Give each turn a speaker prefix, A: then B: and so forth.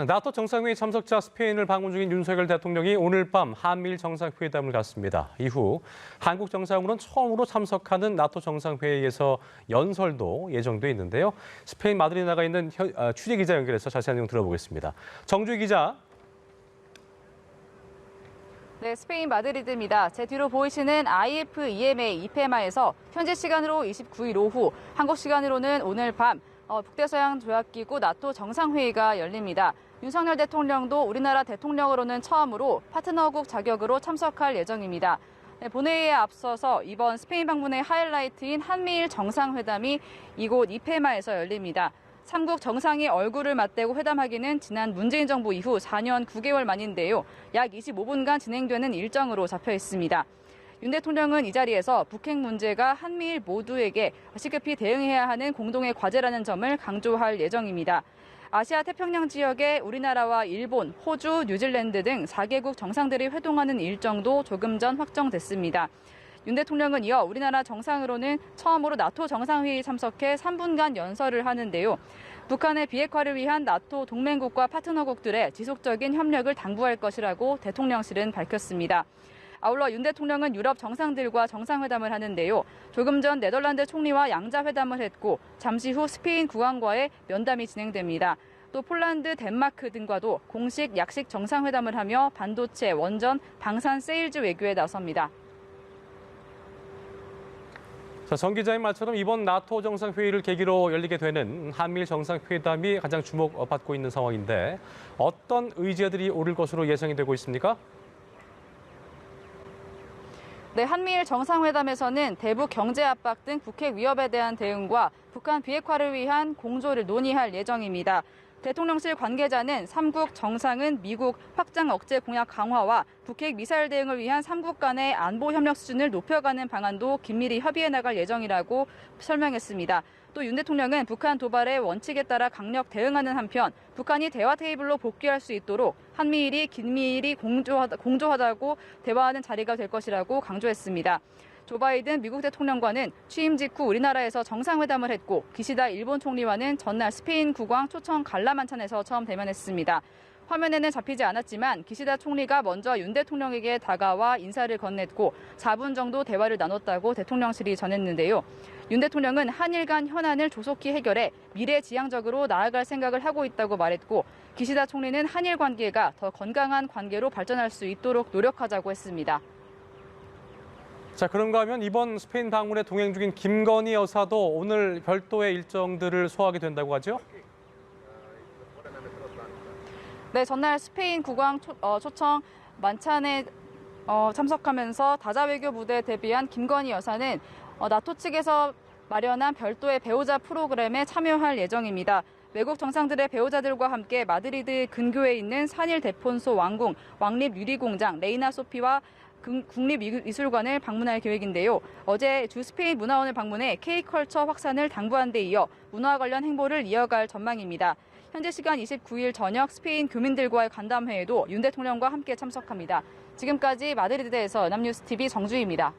A: 나토 정상회의 참석자 스페인을 방문 중인 윤석열 대통령이 오늘 밤 한미일 정상회담을 갖습니다. 이후 한국 정상으로는 처음으로 참석하는 나토 정상회의에서 연설도 예정돼 있는데요. 스페인 마드리드에 나가 있는 취재 기자 연결해서 자세한 내용 들어보겠습니다. 정주희 기자.
B: 네, 스페인 마드리드입니다. 제 뒤로 보이시는 IFEMA 이페마에서 현지 시간으로 29일 오후, 한국 시간으로는 오늘 밤 북대서양 조약기구 나토 정상회의가 열립니다. 윤석열 대통령도 우리나라 대통령으로는 처음으로 파트너국 자격으로 참석할 예정입니다. 네, 본회의에 앞서서 이번 스페인 방문의 하이라이트인 한미일 정상회담이 이곳 이페마에서 열립니다. 3국 정상이 얼굴을 맞대고 회담하기는 지난 문재인 정부 이후 4년 9개월 만인데요. 약 25분간 진행되는 일정으로 잡혀 있습니다. 윤 대통령은 이 자리에서 북핵 문제가 한미일 모두에게 시급히 대응해야 하는 공동의 과제라는 점을 강조할 예정입니다. 아시아 태평양 지역에 우리나라와 일본, 호주, 뉴질랜드 등 4개국 정상들이 회동하는 일정도 조금 전 확정됐습니다. 윤 대통령은 이어 우리나라 정상으로는 처음으로 나토 정상회의에 참석해 3분간 연설을 하는데요. 북한의 비핵화를 위한 나토 동맹국과 파트너국들의 지속적인 협력을 당부할 것이라고 대통령실은 밝혔습니다. 아울러 윤 대통령은 유럽 정상들과 정상회담을 하는데요. 조금 전 네덜란드 총리와 양자회담을 했고 잠시 후 스페인 국왕과의 면담이 진행됩니다. 또 폴란드, 덴마크 등과도 공식 약식 정상회담을 하며 반도체, 원전, 방산 세일즈 외교에 나섭니다.
A: 정 기자님 말처럼 이번 나토 정상회의를 계기로 열리게 되는 한미일 정상회담이 가장 주목받고 있는 상황인데 어떤 의제들이 오를 것으로 예상이 되고 있습니까?
B: 네, 한미일 정상회담에서는 대북 경제 압박 등 북핵 위협에 대한 대응과 북한 비핵화를 위한 공조를 논의할 예정입니다. 대통령실 관계자는 3국 정상은 미국 확장 억제 공약 강화와 북핵 미사일 대응을 위한 3국 간의 안보 협력 수준을 높여가는 방안도 긴밀히 협의해 나갈 예정이라고 설명했습니다. 또 윤 대통령은 북한 도발의 원칙에 따라 강력 대응하는 한편 북한이 대화 테이블로 복귀할 수 있도록 한미일이 긴밀히 공조하자고 대화하는 자리가 될 것이라고 강조했습니다. 조 바이든 미국 대통령과는 취임 직후 우리나라에서 정상회담을 했고 기시다 일본 총리와는 전날 스페인 국왕 초청 관람만찬에서 처음 대면했습니다. 화면에는 잡히지 않았지만 기시다 총리가 먼저 윤 대통령에게 다가와 인사를 건넸고 4분 정도 대화를 나눴다고 대통령실이 전했는데요. 윤 대통령은 한일 간 현안을 조속히 해결해 미래지향적으로 나아갈 생각을 하고 있다고 말했고 기시다 총리는 한일 관계가 더 건강한 관계로 발전할 수 있도록 노력하자고 했습니다.
A: 자, 그런가 하면 이번 스페인 방문에 동행 중인 김건희 여사도 오늘 별도의 일정들을 소화하게 된다고 하죠?
B: 네, 전날 스페인 국왕 초청 만찬에 참석하면서 다자외교 무대에 데뷔한 김건희 여사는 나토 측에서 마련한 별도의 배우자 프로그램에 참여할 예정입니다. 외국 정상들의 배우자들과 함께 마드리드 근교에 있는 산일 대폰소 왕궁, 왕립 유리공장, 레이나 소피와 국립미술관을 방문할 계획인데요. 어제 주 스페인 문화원을 방문해 K컬처 확산을 당부한 데 이어 문화 관련 행보를 이어갈 전망입니다. 현재 시간 29일 저녁 스페인 교민들과의 간담회에도 윤 대통령과 함께 참석합니다. 지금까지 마드리드에서 연합뉴스TV 정주희입니다.